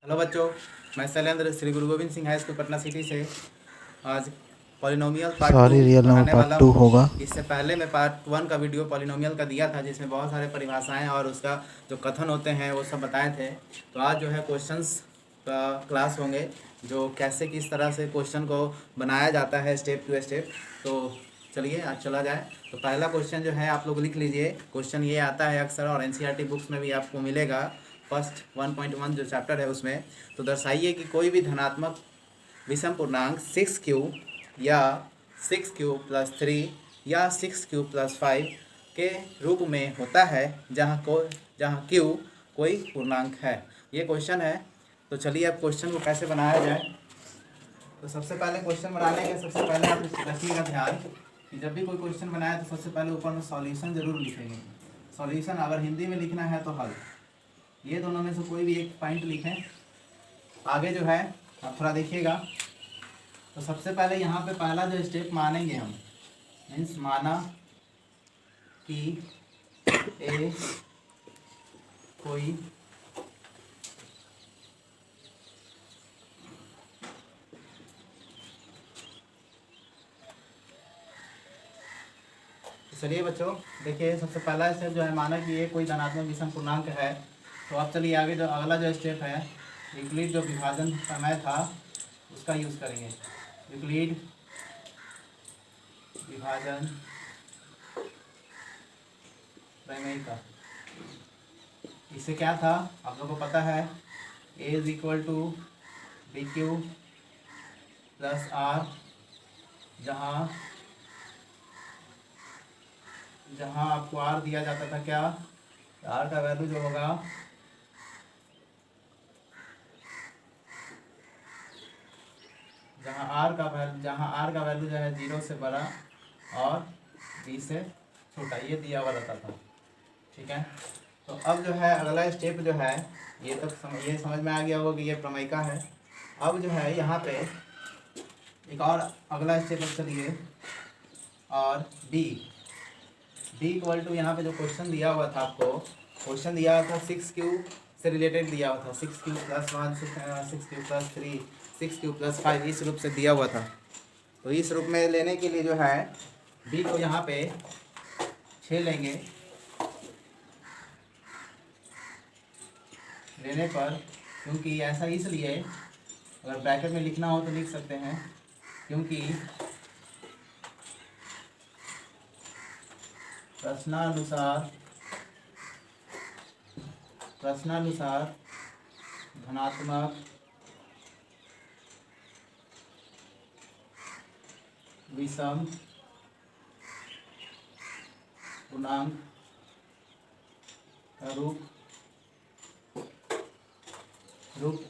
Hello बच्चों, मैं शैलेंद्र श्री गुरु Govind Singh high school Patna city से आज पॉलिनोमियल पार्ट 2 रियल नंबर पढ़ाने वाला पार्ट 2 हूँ। होगा। इससे पहले मैं पार्ट 1 का वीडियो पॉलिनोमियल का दिया था, जिसमें बहुत सारे परिभाषाएं और उसका जो कथन होते हैं वो सब बताए थे। तो आज जो है क्वेश्चंस का क्लास होंगे, जो कैसे किस तरह से क्वेश्चन को बनाया जाता है स्टेप टू स्टेप। तो चलिए आज चला जाए। तो पहला क्वेश्चन जो है आप लोग लिख लीजिए। क्वेश्चन ये आता है अक्सर, और एनसीईआरटी बुक्स में भी आपको मिलेगा। फर्स्ट 1.1 जो चैप्टर है उसमें। तो दर्शाइए कि कोई भी धनात्मक विषम पूर्णांक 6q या 6q + 3 या 6q + 5 के रूप में होता है, जहाँ q कोई पूर्णांक है। ये क्वेश्चन है। तो चलिए अब क्वेश्चन को कैसे बनाया जाए। तो सबसे पहले क्वेश्चन बनाने के सबसे पहले आप रखिएगा ध्यान कि जब भी कोई क्वेश्चन बनाए तो सबसे पहले ऊपर में सॉल्यूशन जरूर लिखेंगे। सॉल्यूशन अगर हिंदी में लिखना है तो हल, ये दोनों में से कोई भी एक पॉइंट लिखें। आगे जो है आप थोड़ा देखिएगा। तो सबसे पहले यहाँ पे पहला जो स्टेप मानेंगे हम, मीन्स माना कि ए कोई चलिए बच्चों देखिए, सबसे पहला स्टेप जो है माना कि ये कोई धनात्मक विषम पूर्णांक है। तो अब चलिए आगे जो अगला जो स्टेप है, यूक्लिड जो विभाजन प्रमेय था उसका यूज़ करेंगे। यूक्लिड विभाजन प्रमेय का, इससे क्या था आप लोगों को पता है, A = BQ + R, जहाँ आपको R दिया जाता था क्या, R का वैल्यू जो होगा जहाँ R का वैल्यू जो है 0 से बड़ा और B से छोटा, ये दिया हुआ रहता था। ठीक है। तो अब जो है अगला स्टेप जो है, ये समझ में आ गया होगा कि ये प्रमेयिका है। अब जो है यहाँ पे एक और अगला स्टेप अब चलिए, और B = यहाँ पे जो क्वेश्चन दिया हुआ था आपको, क्वेश्चन दिया हुआ था 6q से रिलेटेड दिया हुआ था। 6q + 1 6q + 3 6q + 5 इस रूप से दिया हुआ था। तो इस रूप में लेने के लिए जो है B को यहाँ पे 6 लेंगे। लेने पर, क्योंकि ऐसा इसलिए, अगर ब्रैकेट में लिखना हो तो लिख सकते हैं, क्योंकि प्रश्नानुसार धनात्मक विषम पूर्णांक का रूप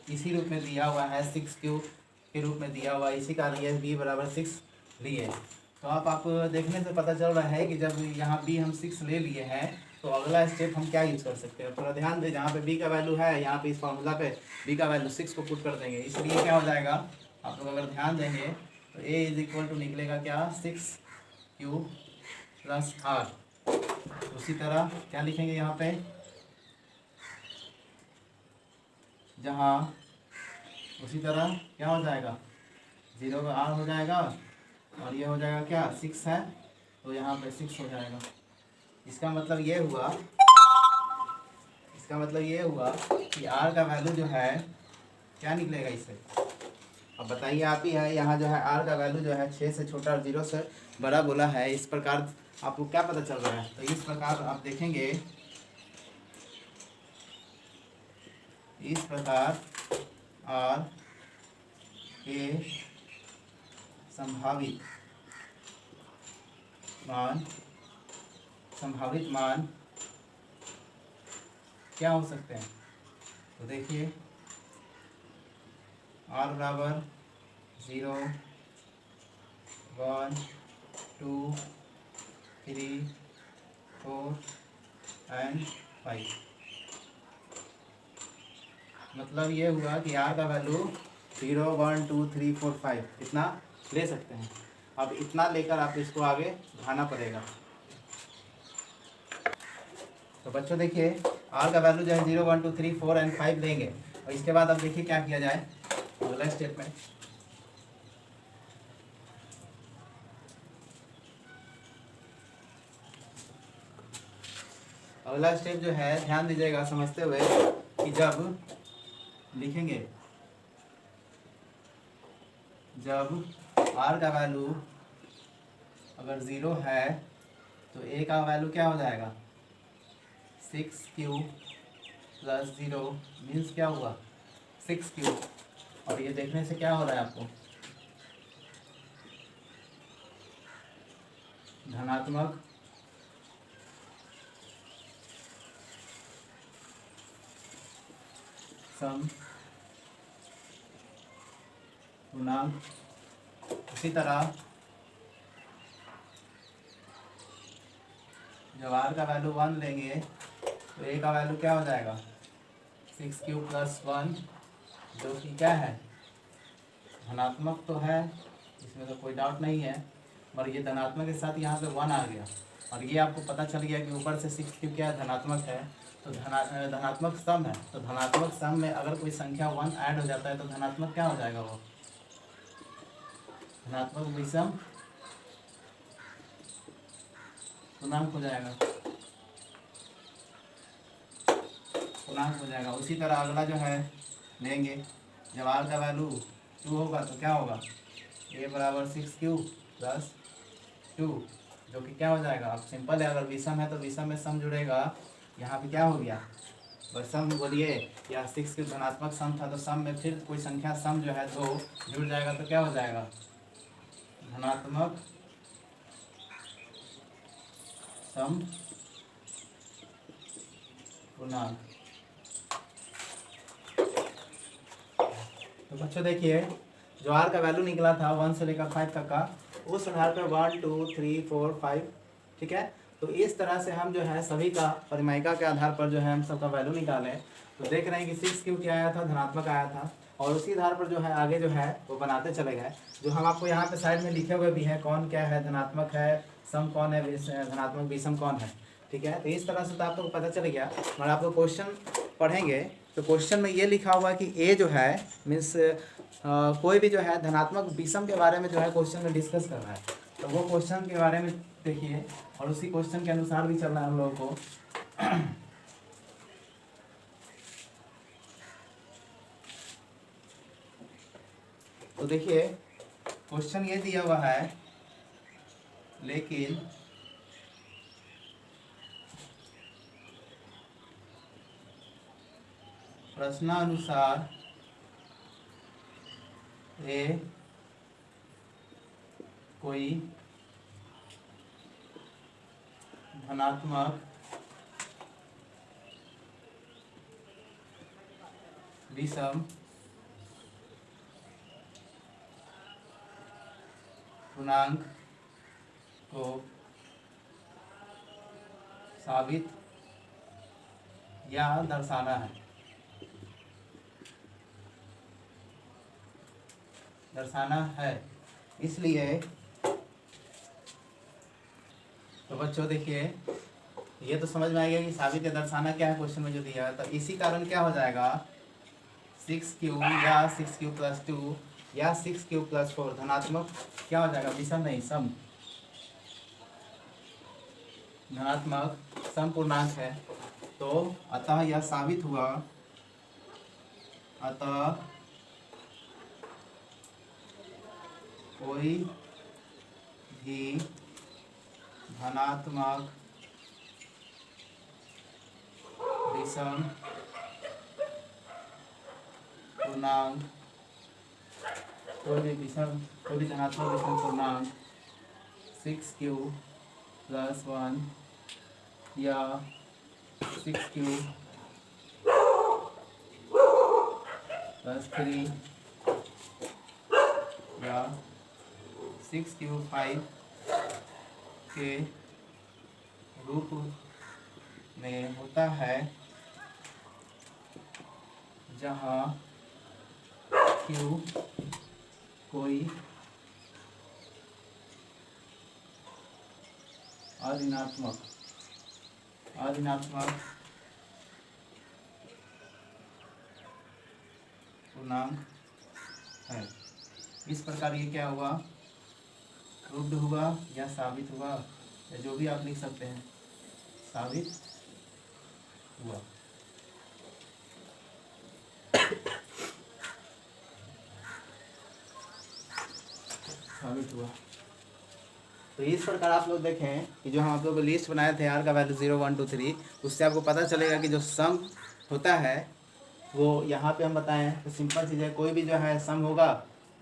इसी रूप में दिया हुआ है, 6q के रूप में दिया हुआ है। इसी कारण यह b = 6 लिए। तो आप देखने से पता चल रहा है कि जब यहाँ b हम 6 ले लिए हैं, तो अगला स्टेप हम क्या यूज़ कर सकते हैं। थोड़ा ध्यान दें, जहाँ पे b का वैल्यू है, यहाँ पे इस फार्मूला पे b का वैल्यू 6 को पुट कर देंगे। इसलिए क्या हो जाएगा, आप लोग अगर ध्यान देंगे तो a = निकलेगा क्या, 6q + R। उसी तरह क्या लिखेंगे यहाँ पे, उसी तरह क्या हो जाएगा, 0 का R हो जाएगा, और ये हो जाएगा क्या, 6 है तो यहाँ पे 6 हो जाएगा। इसका मतलब ये हुआ कि R का वैल्यू जो है क्या निकलेगा इससे। अब बताइए आप ही है, यहाँ जो है R का वैल्यू जो है 6 से छोटा और 0 से बड़ा बोला है। इस प्रकार आपको क्या पता चल रहा है, तो इस प्रकार आप देखेंगे, इस प्रकार R के संभावित मान क्या हो सकते हैं। तो देखिए R = 0 1 2 3 4 एंड 5। मतलब ये हुआ कि R का वैल्यू 0 1 2 3 4 5 इतना ले सकते हैं। अब इतना लेकर आप इसको आगे बढ़ाना पड़ेगा। तो बच्चों देखिए, R का वैल्यू जो है 0 1 2 3 4 एंड 5 लेंगे। और इसके बाद अब देखिए क्या किया जाए अगला स्टेप में। अगला स्टेप जो है ध्यान दीजिएगा समझते हुए कि जब लिखेंगे, जब r का वैल्यू अगर 0 है तो a का वैल्यू क्या हो जाएगा 6q प्लस 0 मीन्स क्या हुआ 6q। और ये देखने से क्या हो रहा है आपको धनात्मक सम पूर्णांक। इसी तरह जब r का वैल्यू 1 लेंगे तो a का वैल्यू क्या हो जाएगा 6q प्लस 1, जो कि क्या है धनात्मक तो है, इसमें तो कोई डाउट नहीं है, और ये धनात्मक के साथ यहाँ पे 1 आ गया। और ये आपको पता चल गया कि ऊपर से 6q क्या है धनात्मक है, तो धनात्मक सम है। तो धनात्मक सम में अगर कोई संख्या 1 ऐड हो जाता है तो धनात्मक क्या हो जाएगा, वो धनात्मक विषम पूर्णांक हो जाएगा, पूर्णांक हो जाएगा। उसी तरह अगला जो है लेंगे, जब r का वैल्यू 2 होगा तो क्या होगा a बराबर 6q प्लस 2, जो कि क्या हो जाएगा। अब सिंपल है, अगर विषम है तो विषम में सम जुड़ेगा। यहाँ पे क्या हो गया बस सम बोलिए, या 6q धनात्मक सम था तो सम में फिर कोई संख्या सम जो है 2 जुड़ जाएगा तो क्या हो जाएगा धनात्मक सम पूर्णांक। तो बच्चों देखिए जो r का वैल्यू निकला था 1 से लेकर 5 तक का, उस आधार पर 1 2 3 4 5, ठीक है। तो इस तरह से हम जो है सभी का परिमायिका के आधार पर जो है हम सबका वैल्यू निकालें। तो देख रहे हैं कि 6q क्या आया था धनात्मक आया था, और उसी आधार पर जो है आगे जो है वो बनाते चले गए। जो हम आपको यहाँ पे साइड में लिखे हुए भी हैं कौन क्या है धनात्मक है, सम कौन है, धनात्मक विषम कौन है, ठीक है। तो इस तरह से तो आपको पता चल गया। और आपको क्वेश्चन पढ़ेंगे तो क्वेश्चन में ये लिखा हुआ है कि ए जो है मीन्स कोई भी जो है धनात्मक विषम के बारे में जो है क्वेश्चन में डिस्कस कर रहा है, तो वो क्वेश्चन के बारे में देखिए और उसी क्वेश्चन के अनुसार भी चलना है हम लोगों को। तो देखिए क्वेश्चन ये दिया हुआ है, लेकिन प्रश्नानुसार ए कोई धनात्मक विषम पूर्णांक को साबित या दर्शाना है, दर्शाना है। इसलिए तो बच्चों देखिए ये तो समझ में आ गया कि साबित या दर्शाना क्या है क्वेश्चन में जो दिया है। तो इसी कारण क्या हो जाएगा 6q या 6q प्लस 2 या 6q प्लस 4 धनात्मक क्या हो जाएगा विषम नहीं सम, धनात्मक सम पूर्णांक है। तो अतः यह साबित हुआ, अतः कोई भी धनात्मक विषम पूर्णांक, कोई भी धनात्मक विषम पूर्णांक 6q प्लस 1 या 6q प्लस 3 या 6q 5 के रूप में होता है, जहाँ q कोई अऋणात्मक पूर्णांक है। इस प्रकार ये क्या हुआ, प्रूव्ड हुआ या साबित हुआ, या जो भी आप लिख सकते हैं, साबित हुआ। साबित हुआ। तो इस प्रकार आप लोग देखें कि जो हम आप लोग को लिस्ट बनाए थे आर का वैल्यू 0 1 2 3, उससे आपको पता चलेगा कि जो सम होता है वो यहाँ पे हम बताएं तो सिंपल चीज़ है, कोई भी जो है सम होगा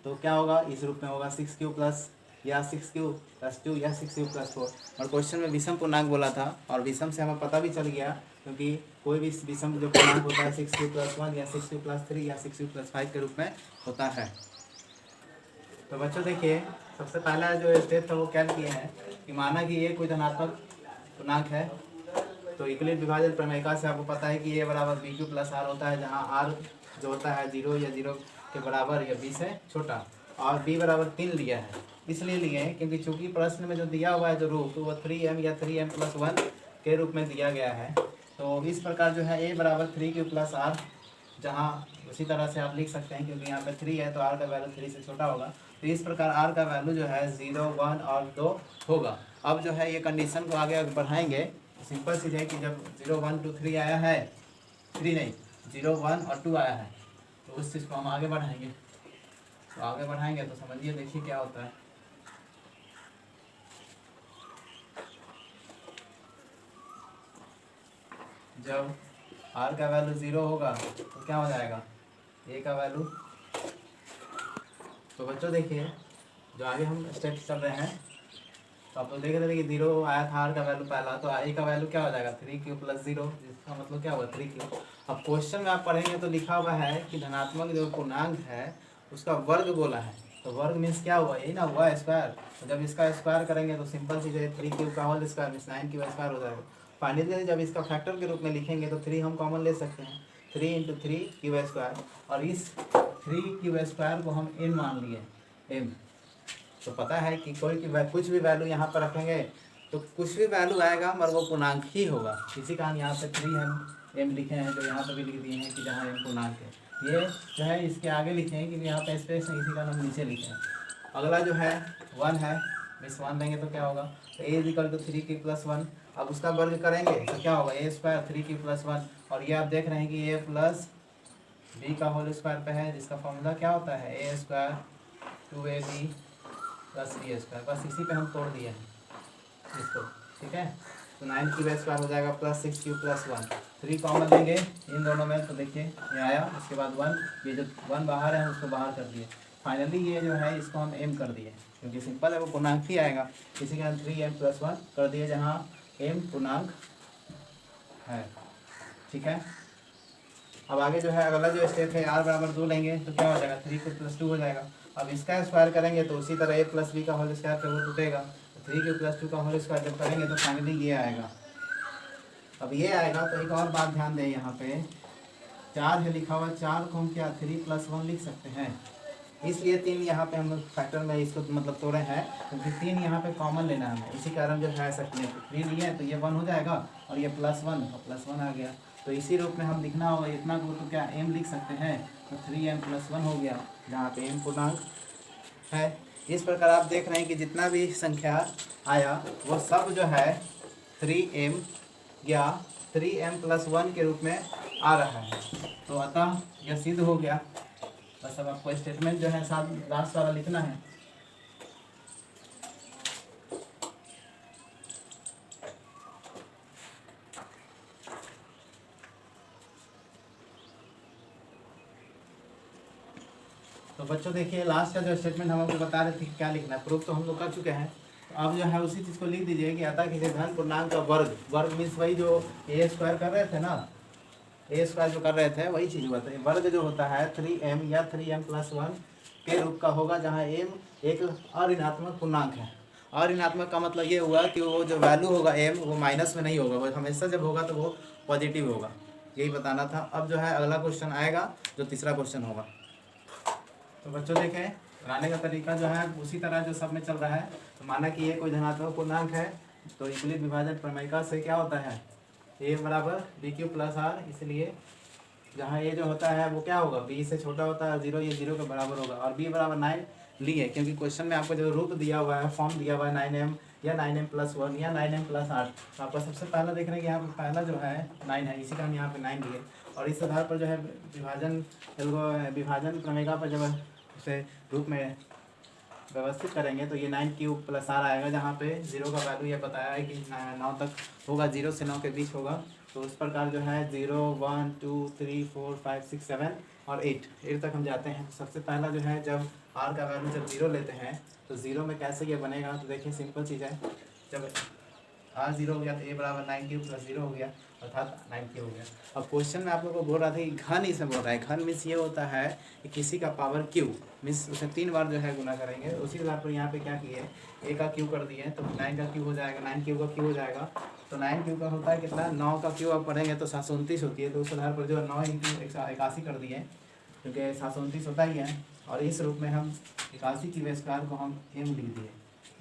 तो क्या होगा, इस रूप में होगा 6q प्लस या 6q प्लस 2 या 6q प्लस 4। और क्वेश्चन में विषम पूर्णांक बोला था और विषम से हमें पता भी चल गया, क्योंकि कोई भी विषम जो पूर्णांक होता है 6q प्लस 1 या 6q प्लस 3 या 6q प्लस 5 के रूप में होता है। तो बच्चों देखिए, सबसे पहला जो स्टेप था वो क्या किए हैं कि माना कि ये कोई धनात्मक पूर्णांक है, तो यूक्लिड विभाजन प्रमेयिका से आपको पता है कि a बराबर बी क्यू प्लस आर होता है, जहाँ आर जो होता है 0 या 0 के बराबर या b से छोटा, और b बराबर 3 लिया है। इसलिए लिए हैं क्योंकि चूंकि प्रश्न में जो दिया हुआ है जो रूप वो 3m या 3m प्लस 1 के रूप में दिया गया है। तो इस प्रकार जो है a बराबर 3q प्लस आर, जहाँ उसी तरह से आप लिख सकते हैं क्योंकि यहाँ पे 3 है तो r का वैल्यू 3 से छोटा होगा। तो इस प्रकार r का वैल्यू जो है 0 1 और 2 होगा। अब जो है ये कंडीशन को आगे बढ़ाएंगे, सिंपल चीज़ है कि जब 0 1 2 3 आया है, 3 नहीं 0 1 और 2 आया है, तो उस चीज़ को हम आगे बढ़ाएंगे। तो आगे बढ़ाएंगे तो समझिए, देखिए क्या होता है। जब r का वैल्यू 0 होगा तो क्या हो जाएगा, a का वैल्यू। तो बच्चों देखिए, जो आगे हम स्टेप चल रहे हैं तो आप लोग देख रहे थे कि 0 आया था, r का वैल्यू पहला, तो a का वैल्यू क्या हो जाएगा 3q प्लस 0, जिसका मतलब क्या हुआ 3q। अब क्वेश्चन में आप पढ़ेंगे तो लिखा हुआ है कि धनात्मक जो पूर्णांक है उसका वर्ग बोला है, तो वर्ग मीन्स क्या हुआ, यही ना हुआ स्क्वायर। तो जब इसका स्क्वायर करेंगे तो सिंपल चीज़ है 3q का whole square means 9q square हो जाएगा। फाइनली जब इसका फैक्टर के रूप में लिखेंगे तो 3 हम कॉमन ले सकते हैं, 3 × 3q स्क्वायर, और इस 3q स्क्वायर को हम n मान लिए m। तो पता है कि कोई की कुछ भी वैल्यू यहाँ पर रखेंगे तो कुछ भी वैल्यू आएगा मगर वो पूर्णांक ही होगा। इसी कारण यहाँ पे 3 हम m लिखे हैं, जो यहाँ पर भी लिख दिए हैं कि जहाँ m पूर्णांक है। ये जो है इसके आगे लिखे हैं क्योंकि यहाँ पे स्पेस नहीं, इसी कारण हम नीचे लिखे हैं। अगला जो है 1 है, मिस 1 देंगे तो क्या होगा, तो a = 3q प्लस 1। अब उसका वर्ग करेंगे तो क्या होगा, a स्क्वायर 3q प्लस 1, और ये आप देख रहे हैं कि a प्लस b का होल स्क्वायर पे है, जिसका फॉर्मूला क्या होता है a square 2ab plus b square. बस इसी पे हम तोड़ दिए हैं इसको, ठीक है। तो 9q स्क्वायर हो जाएगा प्लस 6q प्लस 1, 3 कॉमन लेंगे इन दोनों में, तो देखिए ये आया, उसके बाद 1, ये जो 1 बाहर है उसको बाहर कर दिए। फाइनली ये जो है इसको हम m कर दिए क्योंकि सिंपल है वो पूर्णांक ही आएगा, इसी कारण 3m प्लस 1 कर दिए जहाँ m पूर्णांक है, ठीक है। अब आगे जो है अगला जो स्टेप है r बराबर 2 लेंगे तो क्या हो जाएगा 3q प्लस 2 हो जाएगा। अब इसका स्क्वायर करेंगे तो उसी तरह a प्लस b का होल स्क्वायर पे वो टूटेगा, 3q प्लस 2 का होल स्क्वायर जब करेंगे तो फाइनली ये आएगा। अब ये आएगा तो एक और बात ध्यान दें, यहाँ पे 4 है लिखा हुआ, 4 को हम क्या 3 + 1 लिख सकते हैं, इसलिए 3 यहाँ पे हम फैक्टर में इसको मतलब तोड़े हैं क्योंकि 3 यहाँ पे कॉमन लेना है हमें, इसी कारण जो है ऐसा किए, 3 लिए तो ये 1 हो जाएगा और ये +1 और +1 आ गया। तो इसी रूप में हम लिखना होगा इतना को, तो क्या m लिख सकते हैं, तो 3m + 1 हो गया जहाँ पे m पूर्णांक है। इस प्रकार आप देख रहे हैं कि जितना भी संख्या आया वो सब जो है 3m या 3m + 1 के रूप में आ रहा है। तो अतः यह सिद्ध हो गया। बस अब आपको स्टेटमेंट जो है साथ लास्ट वाला लिखना है। तो बच्चों देखिए लास्ट का जो स्टेटमेंट हम आपको बता रहे थे क्या लिखना है, प्रूफ तो हम लोग कर चुके हैं। तो अब जो है उसी चीज़ को लिख दीजिए कि अतः किसी धन पूर्णांक का वर्ग, वर्ग मीन्स वही जो a स्क्वायर कर रहे थे ना, a स्क्वायर जो कर रहे थे वही चीज़ हुआ था। वर्ग जो होता है 3m या 3m + 1 के रूप का होगा जहाँ m एक अऋणात्मक पूर्णांक है। अऋणात्मक का मतलब ये हुआ कि वो जो वैल्यू होगा m वो माइनस में नहीं होगा, वो हमेशा जब होगा तो वो पॉजिटिव होगा, यही बताना था। अब जो है अगला क्वेश्चन आएगा जो तीसरा क्वेश्चन होगा। तो बच्चों देखें बनाने का तरीका जो है उसी तरह जो सब में चल रहा है। तो माना कि ये कोई धनात्मक पूर्णांक है तो यूक्लिड विभाजन प्रमेयिका से क्या होता है, a बराबर bq प्लस r, इसलिए जहाँ ए जो होता है वो क्या होगा, बी से छोटा होता है 0, ये 0 के बराबर होगा। और बी बराबर 9 लिए, क्योंकि क्वेश्चन में आपको जो रूप दिया हुआ है, फॉर्म दिया हुआ है 9m या 9m+1 या 9m+8, तो आपका सबसे पहला देख रहे हैं कि यहाँ पे पहला जो है 9 है, इसी का हम यहाँ पे 9 लिए। और इस आधार पर जो है विभाजन प्रमेय पर जब उसे रूप में व्यवस्थित करेंगे तो ये 9³ + r आएगा, जहाँ पे 0 का वैल्यू ये बताया है कि 9 तक होगा, 0 से 9 के बीच होगा। तो उस प्रकार जो है 0, 1, 2, 3, 4, 5, 6, 7 और 8 तक हम जाते हैं। सबसे पहला जो है जब r का वैल्यू जब 0 लेते हैं तो 0 में कैसे ये बनेगा, तो देखिए सिंपल चीज़ है, जब r 0 हो गया तो a बराबर 9³ + 0 हो गया, अर्थात 9 हो गया। अब क्वेश्चन में आप लोगों को बोल रहा था कि घन इसे बोल रहा है। घन मीन्स ये होता है कि किसी का पावर क्यू, मीन्स उसे 3 बार जो है गुना करेंगे। उसी आधार पर यहाँ पे क्या किए, a का क्यू कर दिए तो 9 का क्यू हो जाएगा, 9³ का क्यू हो जाएगा। तो 9³ का होता है कितना, 9 का क्यू आप पढ़ेंगे तो 729 होती है। तो उस आधार पर जो 9 × 181 कर दिए, क्योंकि 729 होता ही है। और इस रूप में हम 81³ को हम m लिख दिए,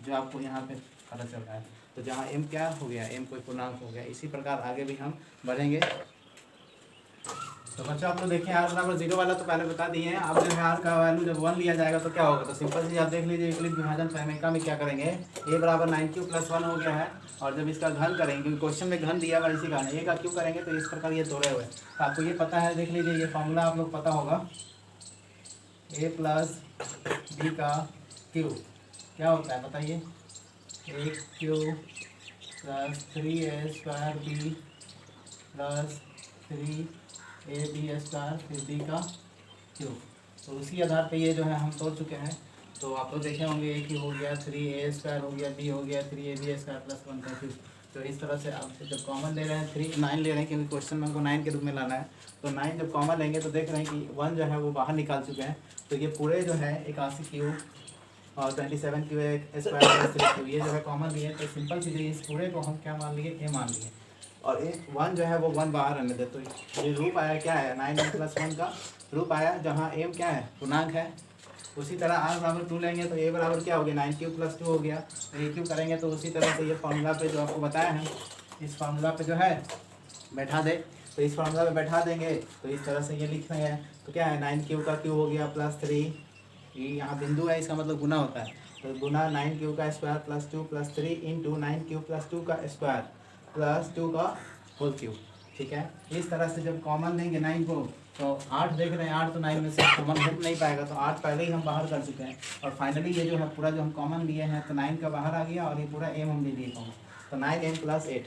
जो आपको यहाँ पे पता चल रहा है। तो जहाँ m क्या हो गया, m कोई पूर्णांक हो गया। इसी प्रकार आगे भी हम बढ़ेंगे। तो बच्चों आप लोग देखिए r बराबर 0 वाला तो पहले बता दिए हैं। अब जो है r का वैल्यू जब 1 लिया जाएगा तो क्या होगा, तो सिंपल चीज़ आप देख लीजिए, यूक्लिड विभाजन प्रमेय में क्या करेंगे, a बराबर 9³ + 1 हो गया है। और जब इसका घन करेंगे, क्योंकि क्वेश्चन में घन दिया हुआ इसी का, a का क्यू करेंगे तो इस प्रकार ये तोड़े हुए। तो आपको ये पता है, देख लीजिए ये फॉर्मूला आप लोग पता होगा, a + b का क्यू क्या होता है बताइए, a³ + 3a² b + 3ab² फिर b का क्यू। तो उसी आधार पे ये जो है हम तोड़ चुके हैं। तो आप लोग देखे होंगे a³ हो गया, 3a² हो गया, b हो गया, 3ab² + 1 का क्यू। तो इस तरह से आप जब कॉमन ले रहे हैं 9 ले रहे हैं, क्योंकि क्वेश्चन में हमको 9 के रूप में लाना है। तो 9 जब कॉमन लेंगे तो देख रहे हैं कि 1 जो है वो बाहर निकाल चुके हैं। तो ये पूरे जो है 81³ और 27³ ये जो है कॉमन लिए। तो सिंपल चीज़ है, इस पूरे को हम क्या मान लिए, a मान लिए। और एक 1 जो है वो 1 बाहर रहने दे। तो ये रूप आया क्या है, 9m + 1 का रूप आया, जहाँ m क्या है, पूर्णांक है। उसी तरह r बराबर 2 लेंगे तो a बराबर क्या हो गया, 9³ + 2 हो गया। तो a³ करेंगे तो उसी तरह से ये फार्मूला पे जो आपको बताया है, इस फार्मूला पे जो है बैठा दे। तो इस फार्मूला पे बैठा देंगे तो इस तरह से ये लिख रहे हैं। तो क्या है, 9³ का क्यू हो गया +3, ये यहाँ बिंदु है, इसका मतलब गुना होता है। तो गुना 9³ का स्क्वायर + 2 + 3 × 9³ + 2 का स्क्वायर + 2 का होल क्यूब। ठीक है, इस तरह से जब कॉमन लेंगे 9 को तो 8 देख रहे हैं, 8 तो 9 में से कॉमन हो नहीं पाएगा, तो 8 पहले ही हम बाहर कर चुके हैं। और फाइनली ये जो है पूरा जो हम कॉमन लिए हैं तो 9 का बाहर आ गया, और ये पूरा m हम ले लिए कॉमन। तो 9m + 8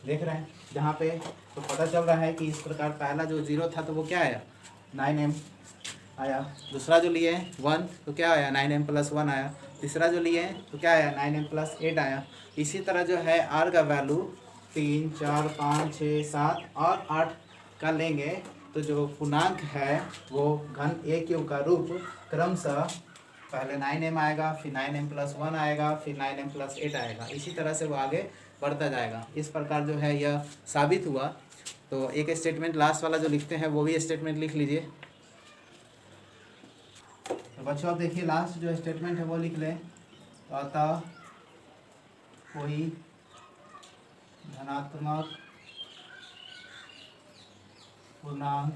देख रहे हैं जहाँ पे। तो पता चल रहा है कि इस प्रकार पहला जो 0 था तो वो क्या आया, 9m आया। दूसरा जो लिए 1 तो क्या आया, 9m + 1 आया। तीसरा जो लिए तो क्या आया, 9m + 8 आया। इसी तरह जो है r का वैल्यू 3, 4, 5, 6, 7 और 8 का लेंगे तो जो पूर्णांक है वो घन a³ का रूप क्रमशः पहले 9m आएगा, फिर 9m + 1 आएगा, फिर 9m + 8 आएगा। इसी तरह से वो आगे बढ़ता जाएगा। इस प्रकार जो है यह साबित हुआ। तो एक स्टेटमेंट लास्ट वाला जो लिखते हैं वो भी स्टेटमेंट लिख लीजिए। तो बच्चों आप देखिए लास्ट जो स्टेटमेंट है वो लिख लें। अतः कोई धनात्मक पूर्णांक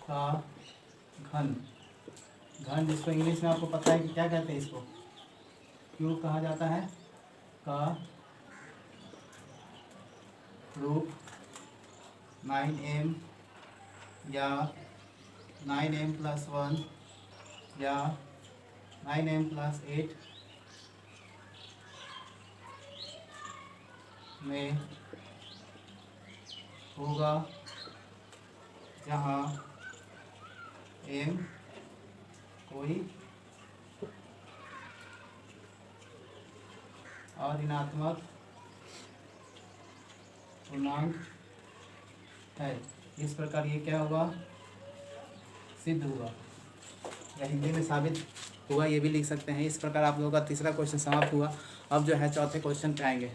का घन जिसको इंग्लिश में आपको पता है कि क्या कहते हैं, इसको क्यूब कहा जाता है, का रूप 9m या 9m + 1 या 9m + 8 में होगा, जहाँ m कोई अऋणात्मक पूर्णांक है। इस प्रकार ये क्या होगा, सिद्ध हुआ या हिंदी में साबित हुआ, ये भी लिख सकते हैं। इस प्रकार आप लोगों का तीसरा क्वेश्चन समाप्त हुआ। अब जो है चौथे क्वेश्चन पे आएंगे।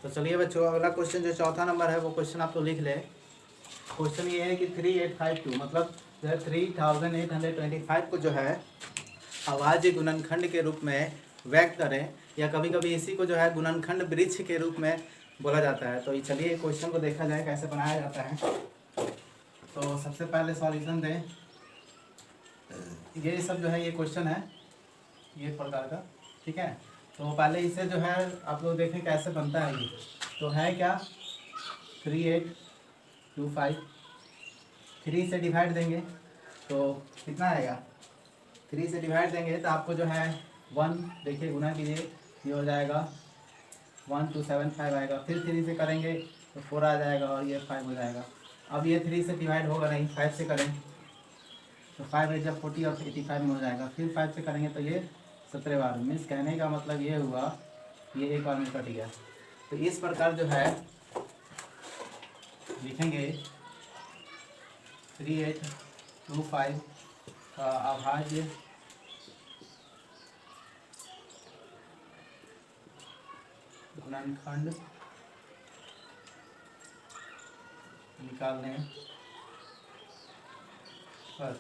तो चलिए बच्चों अगला क्वेश्चन जो चौथा नंबर है वो क्वेश्चन आप तो लिख ले। क्वेश्चन ये है कि 3852 मतलब जो है 3825 को जो है अभाज्य गुणनखंड के रूप में व्यक्त करें, या कभी कभी इसी को जो है गुणनखंड वृक्ष के रूप में बोला जाता है। तो ये चलिए क्वेश्चन को देखा जाए कैसे बनाया जाता है। तो सबसे पहले सॉल्यूशन दें। ये सब जो है ये क्वेश्चन है ये प्रकार का, ठीक है। तो पहले इसे जो है आप लोग देखें कैसे बनता है। ये तो है क्या 3825, 3 से डिवाइड देंगे तो कितना आएगा, 3 से डिवाइड देंगे तो आपको जो है 1 देखिए गुना कीजिए, ये हो जाएगा 1275 आएगा। फिर 3 से करेंगे तो 4 आ जाएगा और ये 5 हो जाएगा। अब ये 3 से डिवाइड होगा नहीं, 5 से करें तो 5 है जब 40 और 85 में हो जाएगा। फिर 5 से करेंगे तो ये 17 बार। मीन्स कहने का मतलब ये हुआ ये एक बार में कट गया। तो इस प्रकार जो है लिखेंगे 3825 का अभाज्य गुणनखंड निकालने पर।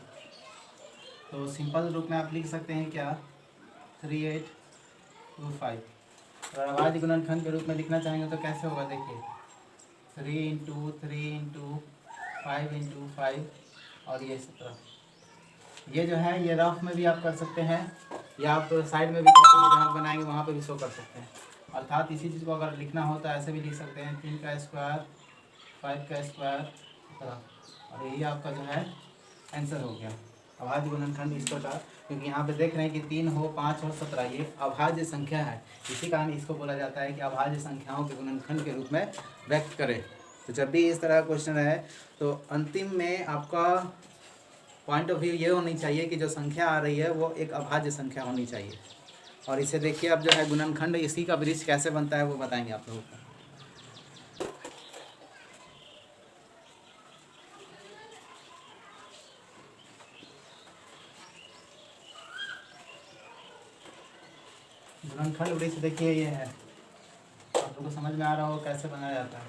तो सिंपल रूप में आप लिख सकते हैं क्या 3825। और अभाज्य गुणनखंड के रूप में लिखना चाहेंगे तो कैसे होगा, देखिए 3 × 3 × 5 × 5 और ये 17। ये जो है ये रफ में भी आप कर सकते हैं या आप साइड में भी जहाँ बनाएंगे वहाँ पे भी शो कर सकते हैं। अर्थात इसी चीज़ को अगर लिखना हो तो ऐसे भी लिख सकते हैं 3 का स्क्वायर 5 का स्क्वायर, और यही आपका जो है आंसर हो गया अभाज्य गुणनखंड इस प्रकार। क्योंकि यहाँ पे देख रहे हैं कि 3 हो 5 और 17 ये अभाज्य संख्या है, इसी कारण इसको बोला जाता है कि अभाज्य संख्याओं के गुणनखंड के रूप में व्यक्त करें। तो जब भी इस तरह का क्वेश्चन है तो अंतिम में आपका पॉइंट ऑफ व्यू ये होनी चाहिए कि जो संख्या आ रही है वो एक अभाज्य संख्या होनी चाहिए। और इसे देखिए अब जो है गुणनखंड इसी का वृक्ष कैसे बनता है वो बताएंगे आप लोगों को। गुणनखंड वृक्ष देखिए ये है, आप लोगों को समझ में आ रहा हो कैसे बनाया जाता है।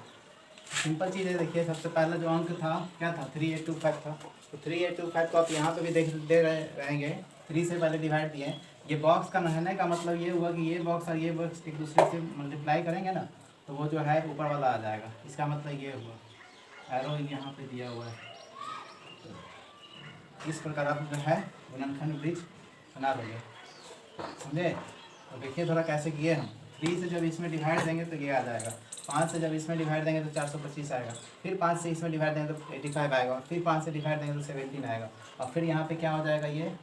सिंपल चीज़ है, देखिए सबसे पहला जो अंक था क्या था 3825 था। तो 3825 को आप यहाँ पे भी दे रहेंगे 3 से पहले डिवाइड दिए। ये बॉक्स का रहने का मतलब ये हुआ कि ये बॉक्स और ये बॉक्स एक दूसरे से मल्टीप्लाई करेंगे ना तो वो जो है ऊपर वाला आ जाएगा। इसका मतलब ये हुआ एरो यहाँ पे दिया हुआ है। इस प्रकार आप जो है गुणनखंड वृक्ष बना लोगे, समझे। तो देखिए थोड़ा कैसे किए हम। 3 से जब इसमें डिवाइड देंगे तो ये आ जाएगा, 5 से जब इसमें डिवाइड देंगे तो 425 आएगा, फिर 5 से इसमें डिवाइड देंगे तो 85 आएगा, फिर 5 से डिवाइड देंगे तो 17 आएगा, और फिर यहाँ पे क्या हो जाएगा ये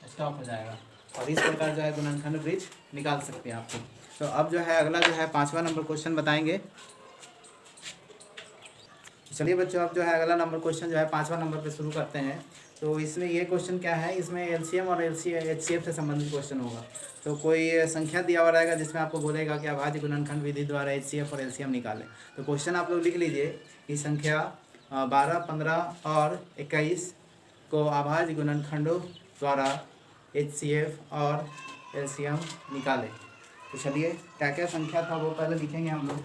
स्टॉप हो जाएगा। और इस प्रकार जो है गुणनखंड वृक्ष निकाल सकते हैं आपको। तो अब जो है अगला जो है 5वां नंबर क्वेश्चन बताएंगे। चलिए बच्चों अब जो है अगला नंबर क्वेश्चन जो है 5वां नंबर पे शुरू करते हैं। तो इसमें ये क्वेश्चन क्या है, इसमें एलसीएम और एचसीएफ से संबंधित क्वेश्चन होगा। तो कोई संख्या दिया हुआ रहेगा जिसमें आपको बोलेगा कि अभाज्य गुणनखंड विधि द्वारा एचसीएफ और एलसीएम निकालें। तो क्वेश्चन आप लोग लिख लीजिए कि संख्या 12, 15 और 21 को अभाज्य गुणनखंडों द्वारा एचसीएफ और एलसीएम निकालें। तो चलिए क्या क्या संख्या था वो पहले लिखेंगे हम लोग।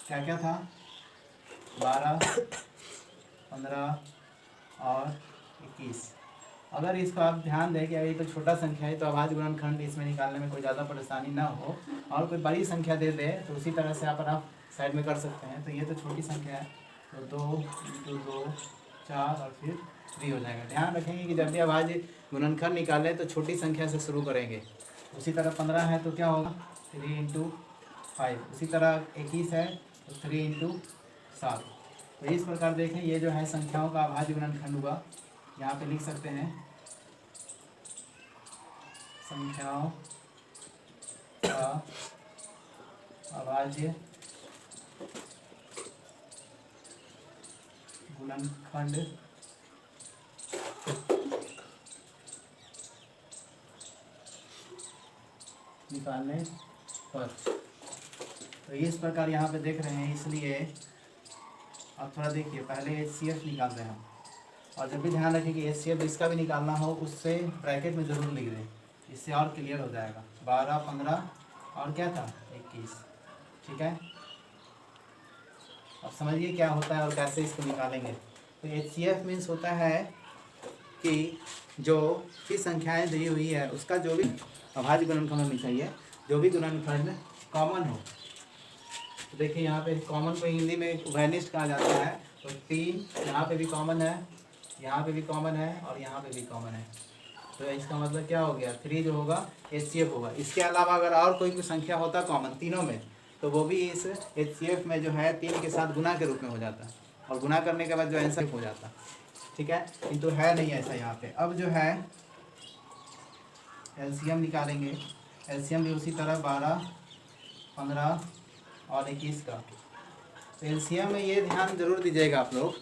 क्या क्या था 12, 15 और 21। अगर इसको आप ध्यान दें कि अगर ये तो छोटा संख्या है तो अभाज्य गुणनखंड इसमें निकालने में कोई ज़्यादा परेशानी ना हो, और कोई बड़ी संख्या दे दे तो उसी तरह से आप साइड में कर सकते हैं। तो ये तो छोटी संख्या है तो 2 × 2 4 और फिर 3 हो जाएगा। ध्यान रखेंगे कि जब भी अभाज्य गुणनखंड निकालें तो छोटी संख्या से शुरू करेंगे। उसी तरह 15 है तो क्या होगा 3 × 5, उसी तरह 21 है तो 3 × 7। तो इस प्रकार देखें ये जो है संख्याओं का अभाज्य गुणनखंड हुआ। यहाँ पे लिख सकते हैं संख्याओं का अभाज्य गुणनखंड निकालने पर। तो इस प्रकार यहाँ पे देख रहे हैं, इसलिए अब थोड़ा देखिए पहले एचसीएफ निकाल रहे हैं हम। और जब भी ध्यान रखें कि एचसीएफ इसका भी निकालना हो उससे ब्रैकेट में ज़रूर लिख दें, इससे और क्लियर हो जाएगा। 12, 15 और क्या था 21, ठीक है। अब समझिए क्या होता है और कैसे इसको निकालेंगे। तो एचसीएफ मीन्स होता है कि जो भी संख्याएं दी हुई है उसका जो भी अभाज्य गुणनखंड होनी चाहिए जो भी गुणनफल कॉमन हो। तो देखिए यहाँ पे कॉमन को हिंदी में वैनिस्ट कहा जाता है। तो 3 यहाँ पे भी कॉमन है, यहाँ पे भी कॉमन है और यहाँ पे भी कॉमन है। तो इसका मतलब क्या हो गया, 3 जो होगा HCF होगा। इसके अलावा अगर और कोई संख्या होता कॉमन तीनों में, तो वो भी इस HCF में जो है 3 के साथ गुना के रूप में हो जाता, और गुना करने के बाद जो आंसर हो जाता। ठीक है, किंतु है नहीं ऐसा यहाँ पे। अब जो है LCM निकालेंगे। LCM भी उसी तरह 12, 15 और 21 का। तो LCM में ये ध्यान जरूर दीजिएगा आप लोग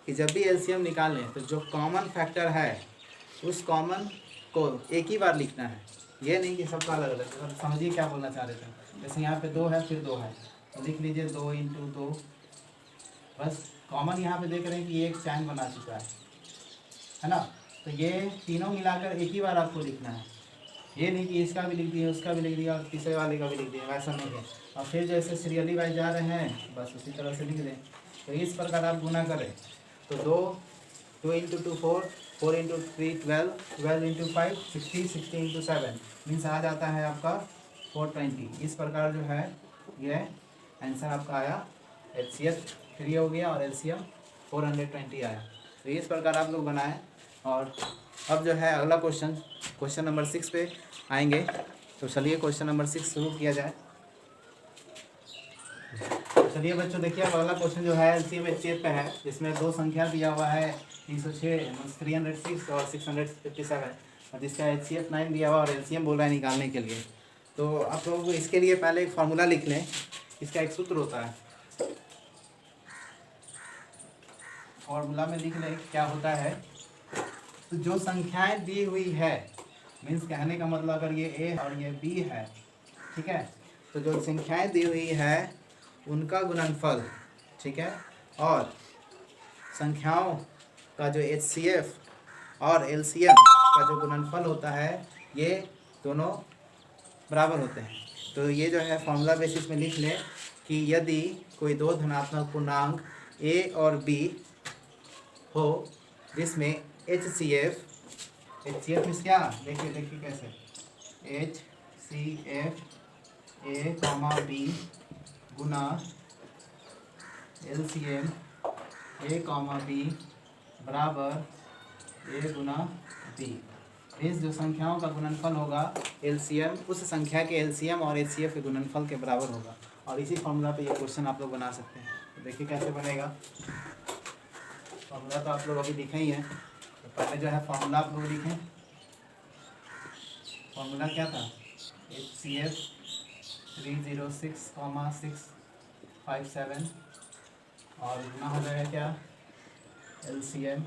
कि जब भी LCM निकालें तो जो कॉमन फैक्टर है उस कॉमन को एक ही बार लिखना है, ये नहीं कि सबका अलग अलग। तो समझिए क्या बोलना चाह रहे थे। जैसे यहाँ पे 2 है, फिर 2 है, तो लिख लीजिए 2 × 2। बस कॉमन यहाँ पे देख रहे हैं कि ये एक चैन बना चुका है ना। तो ये तीनों मिलाकर एक ही बार आपको लिखना है, ये नहीं कि इसका भी लिख दिया, उसका भी लिख दिया और तीसरे वाले का भी लिख दिया, वैसा नहीं है। और फिर जैसे सीरियली वाइज जा रहे हैं बस उसी तरह से लिख दें। तो इस प्रकार आप गुना करें तो 2 × 2 4, 4 × 3 12, 12 × 5 60, 60 × 7 मीन्स आ जाता है आपका 420। इस प्रकार जो है ये आंसर आपका आया। HCF 3 हो गया और LCM 420 आया। तो इस प्रकार आप लोग बनाएं। और अब जो है अगला क्वेश्चन नंबर 6 पे आएंगे। तो चलिए क्वेश्चन नंबर 6 शुरू किया जाए। चलिए बच्चों देखिए, अब अगला क्वेश्चन जो है LCM HCF पे है, जिसमें 2 संख्या दिया हुआ है 306 306 और 657, और जिसका HCF 9 दिया हुआ और LCM बोल रहा है निकालने के लिए। तो आप लोग इसके लिए पहले एक फार्मूला लिख लें। इसका एक सूत्र होता है, फार्मूला में लिख लें क्या होता है। तो जो संख्याएं दी हुई है, मीन्स कहने का मतलब अगर ये A और ये B है, ठीक है, तो जो संख्याएं दी हुई है उनका गुणनफल, ठीक है, और संख्याओं का जो HCF और LCM का जो गुणनफल होता है, ये दोनों बराबर होते हैं। तो ये जो है फॉर्मूला बेसिस में लिख लें कि यदि कोई 2 धनात्मक पूर्णांक A और B हो जिसमें HCF मीन्स क्या, देखिए कैसे, HCF A, B Guna LCM A, B बराबर A गुना B। इस जो संख्याओं का गुणनफल होगा LCM उस संख्या के LCM और HCF के गुणनफल के बराबर होगा। और इसी फॉर्मूला पे ये क्वेश्चन आप लोग बना सकते हैं। तो देखिए कैसे बनेगा। फॉर्मूला तो आप लोग अभी लिखे ही हैं, तो पहले जो है फॉर्मूला आप लोग लिखें। फॉर्मूला क्या था, HCF 306,657 और गुना हो जाएगा क्या, LCM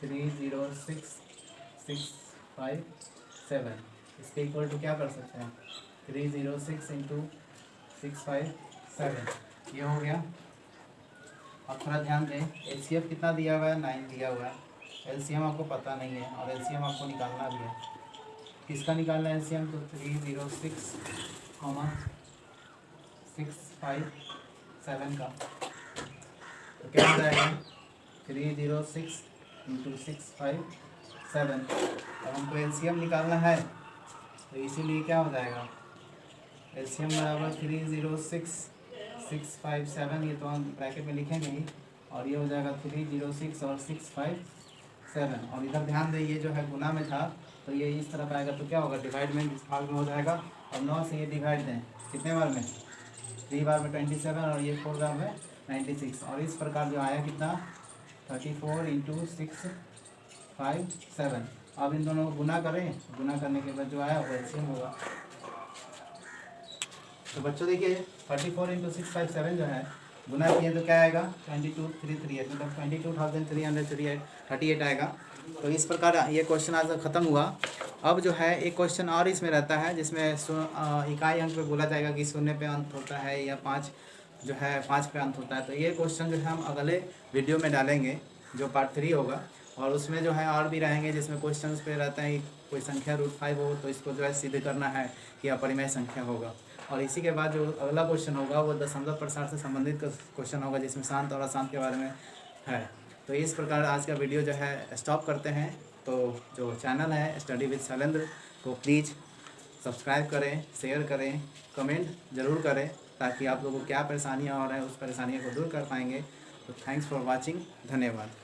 306,657। इसके इक्वल टू क्या कर सकते हैं, 306 × 657, ये हो गया। अब थोड़ा ध्यान दें, HCF कितना दिया हुआ है, 9 दिया हुआ है। LCM आपको पता नहीं है और LCM आपको निकालना भी है। किसका निकालना है LCM, तो 306,657 का। तो क्या हो जाएगा, 306 × 657। अब हमको LCM निकालना है, तो इसीलिए क्या हो जाएगा, LCM बराबर 306,657, ये तो हम ब्रैकेट में लिखेंगे ही, और ये हो जाएगा 306 और 657। और इधर ध्यान दें, ये जो है गुना में था तो ये इस तरफ आएगा, तो क्या होगा, डिवाइड में इस भाग में हो जाएगा। और 9 से ये डिवाइड दें कितने बार में, 3 बार में 27 और ये 4 बार में 96। और इस प्रकार जो आया कितना, 34 × 657। अब इन दोनों को गुना करें, गुना करने के बाद जो आया वो LCM होगा। तो बच्चों देखिए 34 × 657 जो है गुना किए तो क्या आएगा, 22,338, मतलब 22,338 आएगा। तो इस प्रकार ये क्वेश्चन आज ख़त्म हुआ। अब जो है एक क्वेश्चन और इसमें रहता है, जिसमें इकाई अंक पे बोला जाएगा कि 0 पे अंत होता है या 5 जो है 5 पे अंत होता है। तो ये क्वेश्चन जो है हम अगले वीडियो में डालेंगे, जो पार्ट 3 होगा। और उसमें जो है और भी रहेंगे, जिसमें क्वेश्चंस पे रहता है कि कोई संख्या √5 हो तो इसको जो है सिद्ध करना है कि अपरिमेय संख्या होगा। और इसी के बाद जो अगला क्वेश्चन होगा वो दशमलव प्रसार से संबंधित क्वेश्चन होगा, जिसमें शांत और अशांत के बारे में है। तो इस प्रकार आज का वीडियो जो है स्टॉप करते हैं। तो जो चैनल है स्टडी विद शैलेंद्र को प्लीज़ सब्सक्राइब करें, शेयर करें, कमेंट ज़रूर करें ताकि आप लोगों को क्या परेशानियाँ हो रही हैं उस परेशानियों को दूर कर पाएंगे। तो थैंक्स फॉर वॉचिंग, धन्यवाद।